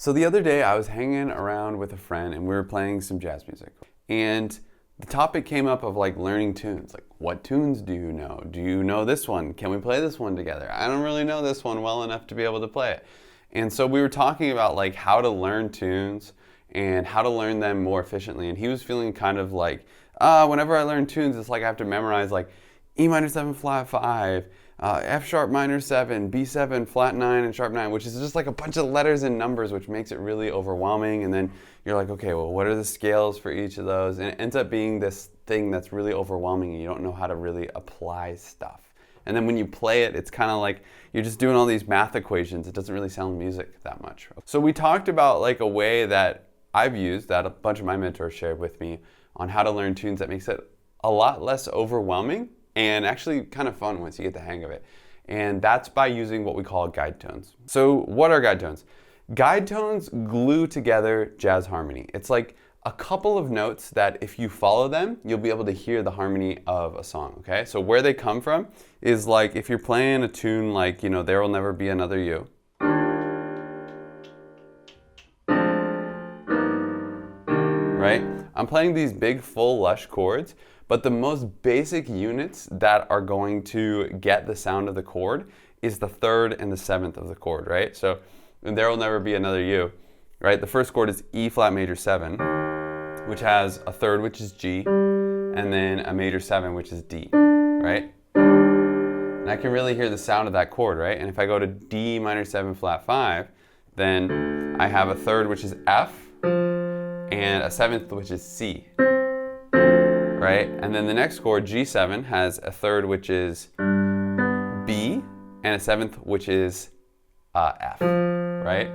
So the other day I was hanging around with a friend and we were playing some jazz music. And the topic came up of like learning tunes. Like, what tunes do you know? Do you know this one? Can we play this one together? I don't really know this one well enough to be able to play it. And so we were talking about like how to learn tunes and how to learn them more efficiently. And he was feeling kind of like, whenever I learn tunes, it's like I have to memorize like E minor 7 flat 5, F sharp minor 7, B7 flat 9 and sharp 9, which is just like a bunch of letters and numbers, which makes it really overwhelming. And then you're like, okay, well, what are the scales for each of those? And it ends up being this thing that's really overwhelming and you don't know how to really apply stuff. And then when you play it, it's kind of like you're just doing all these math equations. It doesn't really sound music that much. So we talked about like a way that I've used, that a bunch of my mentors shared with me, on how to learn tunes that makes it a lot less overwhelming and actually kind of fun once you get the hang of it. And that's by using what we call guide tones. So what are guide tones? Guide tones glue together jazz harmony. It's like a couple of notes that if you follow them, you'll be able to hear the harmony of a song, okay? So where they come from is like if you're playing a tune like, you know, There Will Never Be Another You. Right? I'm playing these big, full, lush chords, but the most basic units that are going to get the sound of the chord is the third and the seventh of the chord, right? So There Will Never Be Another You, right? The first chord is E flat major 7, which has a third, which is G, and then a major 7, which is D, right? And I can really hear the sound of that chord, right? And if I go to D minor 7 flat 5, then I have a third, which is F, and a seventh, which is C, right? And then the next chord, G7, has a third, which is B, and a seventh, which is F, right?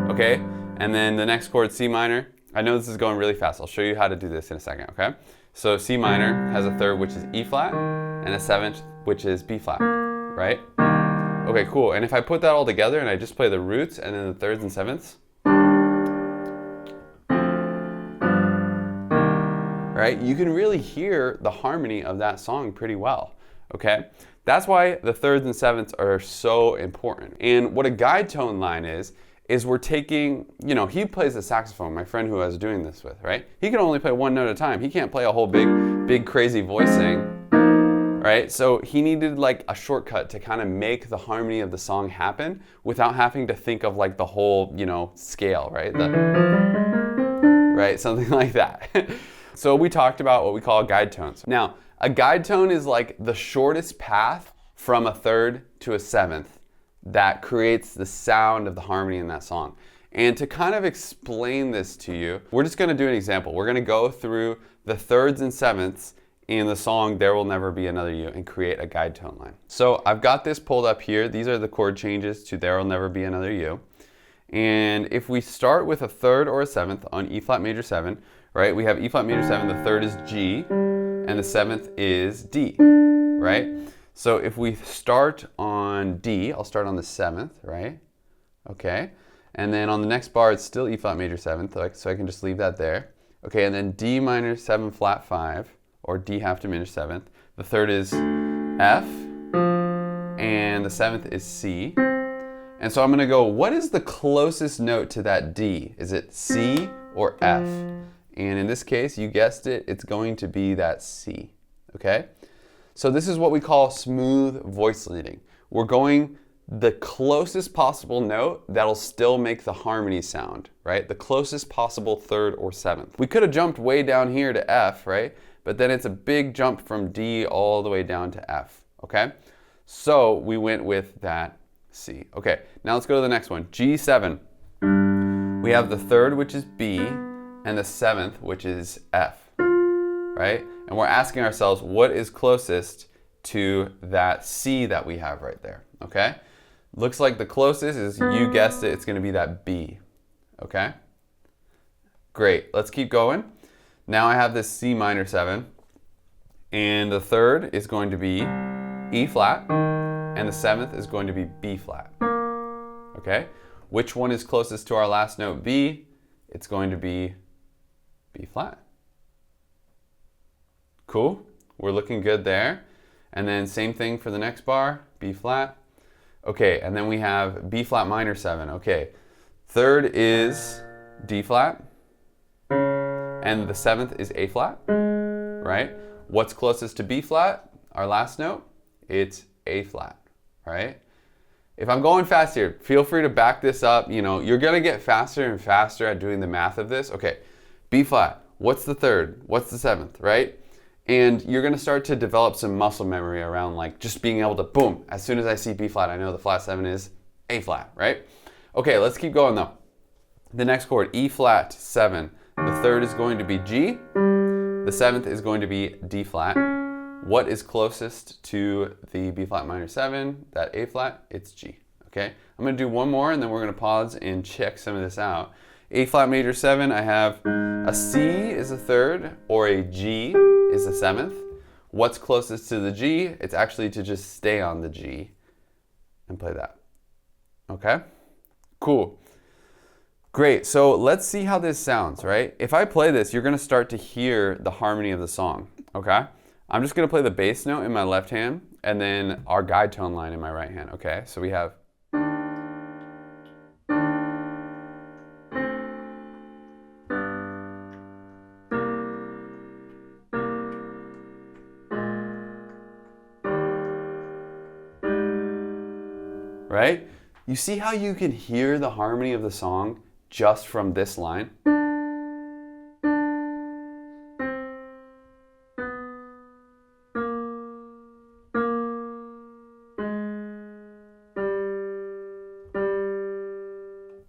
Okay, and then the next chord, C minor. I know this is going really fast. I'll show you how to do this in a second, okay? So C minor has a third, which is E flat, and a seventh, which is B flat, right? Okay, cool. And if I put that all together and I just play the roots and then the thirds and sevenths, right? You can really hear the harmony of that song pretty well, okay? That's why the thirds and sevenths are so important. And what a guide tone line is we're taking, you know, he plays the saxophone, my friend who I was doing this with, right? He can only play one note at a time. He can't play a whole big crazy voicing, right? So he needed like a shortcut to kind of make the harmony of the song happen without having to think of like the whole, you know, scale, right? Right, something like that. So we talked about what we call guide tones. Now, a guide tone is like the shortest path from a third to a seventh that creates the sound of the harmony in that song. And to kind of explain this to you, we're just gonna do an example. We're gonna go through the thirds and sevenths in the song There Will Never Be Another You and create a guide tone line. So I've got this pulled up here. These are the chord changes to There Will Never Be Another You. And if we start with a third or a seventh on E flat major 7, right? We have E flat major 7, the third is G, and the seventh is D, right? So if we start on D, I'll start on the seventh, right? Okay, and then on the next bar, it's still E flat major 7, so I can just leave that there. Okay, and then D minor 7 flat 5, or D half diminished 7th. The third is F, and the seventh is C. And so I'm gonna go, what is the closest note to that D? Is it C or F? And in this case, you guessed it, it's going to be that C, okay? So this is what we call smooth voice leading. We're going the closest possible note that'll still make the harmony sound, right? The closest possible third or seventh. We could have jumped way down here to F, right? But then it's a big jump from D all the way down to F, okay? So we went with that C. Okay, now let's go to the next one, G7. We have the third, which is B, and the seventh, which is F, right? And we're asking ourselves, what is closest to that C that we have right there, okay? Looks like the closest is, you guessed it, it's gonna be that B, okay? Great, let's keep going. Now I have this C minor 7, and the third is going to be E flat, and the seventh is going to be B flat, okay? Which one is closest to our last note B? It's going to be B flat. Cool, we're looking good there. And then same thing for the next bar, B flat. Okay, and then we have B flat minor 7. Okay, Third is D flat, and the 7th is A flat, right? What's closest to B flat, our last note? It's A flat, right? If I'm going fast here, feel free to back this up. You know, you're gonna get faster and faster at doing the math of this. Okay, B flat, what's the 3rd? What's the 7th, right? And you're gonna start to develop some muscle memory around like just being able to, boom, as soon as I see B flat, I know the flat 7 is A flat, right? Okay, let's keep going though. The next chord, E flat 7. The 3rd is going to be G. The 7th is going to be D flat. What is closest to the B flat minor 7, that A flat? It's G, okay? I'm gonna do one more and then we're gonna pause and check some of this out. A flat major 7, I have a C is the 3rd, or a G is the 7th. What's closest to the G? It's actually to just stay on the G and play that. Okay? Cool. Great, so let's see how this sounds, right? If I play this, you're gonna start to hear the harmony of the song, okay? I'm just gonna play the bass note in my left hand and then our guide tone line in my right hand, okay? So we have right? You see how you can hear the harmony of the song just from this line?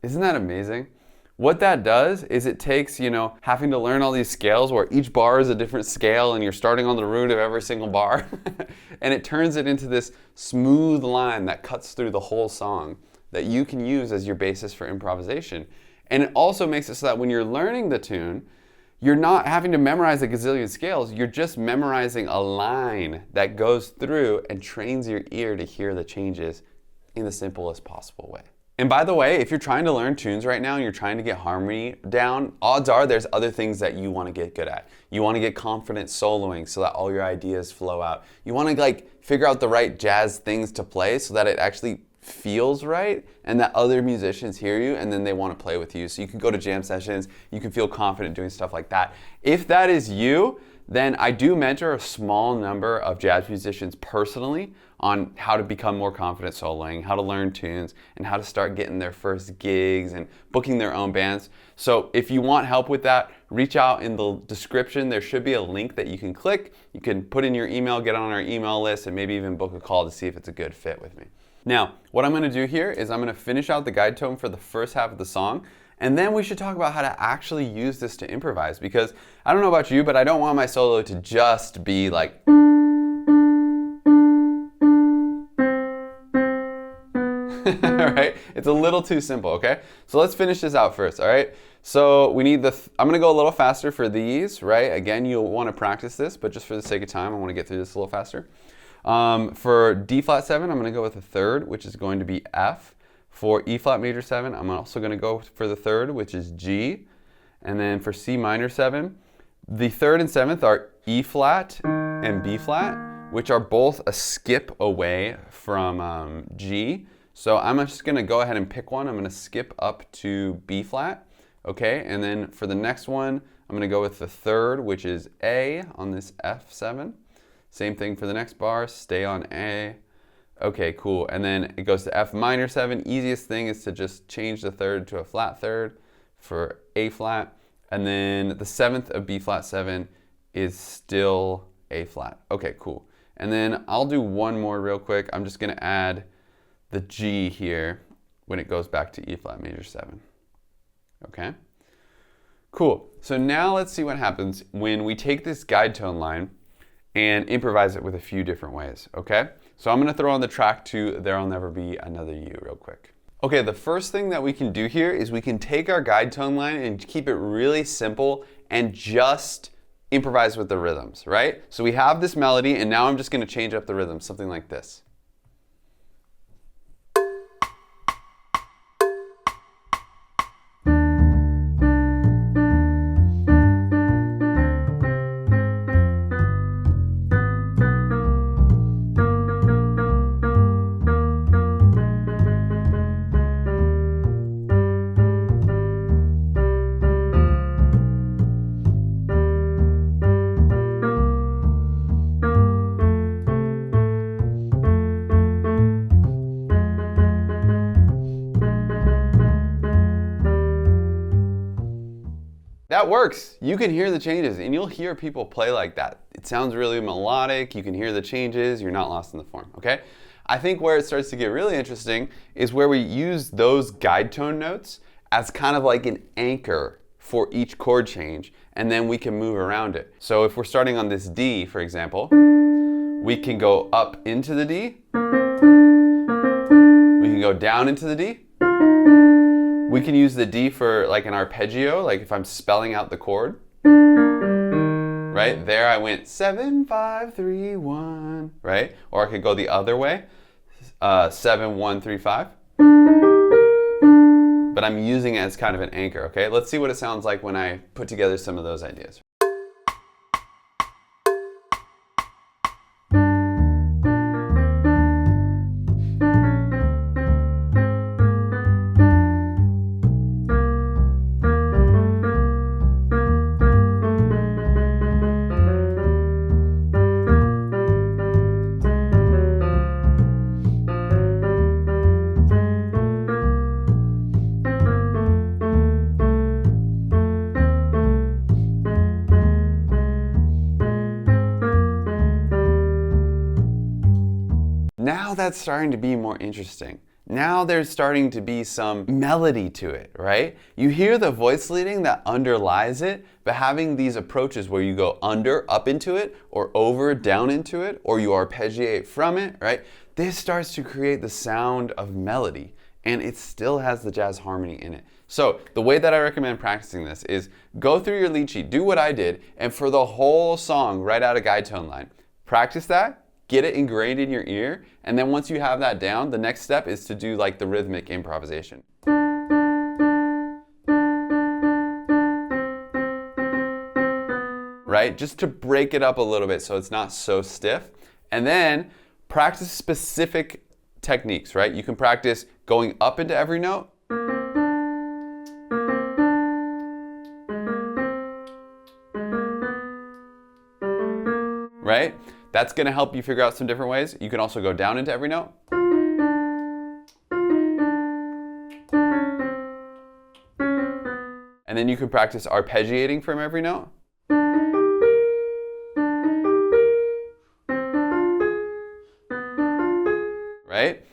Isn't that amazing? What that does is it takes, you know, having to learn all these scales where each bar is a different scale and you're starting on the root of every single bar and it turns it into this smooth line that cuts through the whole song that you can use as your basis for improvisation. And it also makes it so that when you're learning the tune, you're not having to memorize a gazillion scales, you're just memorizing a line that goes through and trains your ear to hear the changes in the simplest possible way. And by the way, if you're trying to learn tunes right now and you're trying to get harmony down, odds are there's other things that you want to get good at. You want to get confident soloing so that all your ideas flow out. You want to like figure out the right jazz things to play so that it actually feels right and that other musicians hear you and then they want to play with you. So you can go to jam sessions, you can feel confident doing stuff like that. If that is you, then I do mentor a small number of jazz musicians personally on how to become more confident soloing, how to learn tunes, and how to start getting their first gigs and booking their own bands. So if you want help with that, reach out in the description. There should be a link that you can click. You can put in your email, get on our email list, and maybe even book a call to see if it's a good fit with me. Now, what I'm gonna do here is I'm gonna finish out the guide tone for the first half of the song, and then we should talk about how to actually use this to improvise, because I don't know about you, but I don't want my solo to just be like right? It's a little too simple, okay? So let's finish this out first, all right? So we need I'm gonna go a little faster for these, right? Again, you'll wanna practice this, but just for the sake of time, I wanna get through this a little faster. For D flat 7, I'm gonna go with the 3rd, which is going to be F. For E flat major 7, I'm also gonna go for the 3rd, which is G. And then for C minor 7, the 3rd and 7th are E flat and B flat, which are both a skip away from G. So I'm just gonna go ahead and pick one. I'm gonna skip up to B flat, okay? And then for the next one, I'm gonna go with the 3rd, which is A on this F7. Same thing for the next bar, stay on A. Okay, cool. And then it goes to F minor 7. Easiest thing is to just change the 3rd to a flat 3rd for A flat. And then the 7th of B flat 7 is still A flat. Okay, cool. And then I'll do one more real quick. I'm just gonna add the G here when it goes back to E flat major 7. Okay? Cool. So now let's see what happens when we take this guide tone line and improvise it with a few different ways, okay? So I'm gonna throw on the track to There'll Never Be Another You real quick. Okay, the first thing that we can do here is we can take our guide tone line and keep it really simple and just improvise with the rhythms, right? So we have this melody and now I'm just gonna change up the rhythm, something like this. That works. You can hear the changes, and you'll hear people play like that. It sounds really melodic. You can hear the changes. You're not lost in the form, okay? I think where it starts to get really interesting is where we use those guide tone notes as kind of like an anchor for each chord change, and then we can move around it. So if we're starting on this D, for example, we can go up into the D. We can go down into the D. We can use the D for like an arpeggio, like if I'm spelling out the chord. Right? There I went 7, 5, 3, 1, right? Or I could go the other way, 7, 1, 3, 5. But I'm using it as kind of an anchor, okay? Let's see what it sounds like when I put together some of those ideas. Now that's starting to be more interesting. Now there's starting to be some melody to it, right? You hear the voice leading that underlies it, but having these approaches where you go under, up into it, or over, down into it, or you arpeggiate from it, right? This starts to create the sound of melody, and it still has the jazz harmony in it. So the way that I recommend practicing this is go through your lead sheet, do what I did, and for the whole song, write out a guide tone line. Practice that. Get it ingrained in your ear, and then once you have that down, the next step is to do like the rhythmic improvisation. Right? Just to break it up a little bit so it's not so stiff. And then practice specific techniques, right? You can practice going up into every note. Right? That's going to help you figure out some different ways. You can also go down into every note. And then you can practice arpeggiating from every note. Right?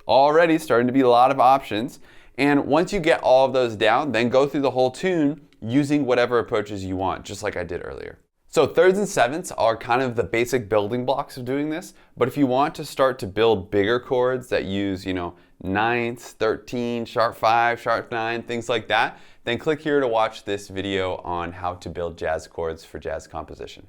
Already starting to be a lot of options. And once you get all of those down, then go through the whole tune using whatever approaches you want, just like I did earlier. So thirds and sevenths are kind of the basic building blocks of doing this, but if you want to start to build bigger chords that use, ninths, 13, sharp 5, sharp 9, things like that, then click here to watch this video on how to build jazz chords for jazz composition.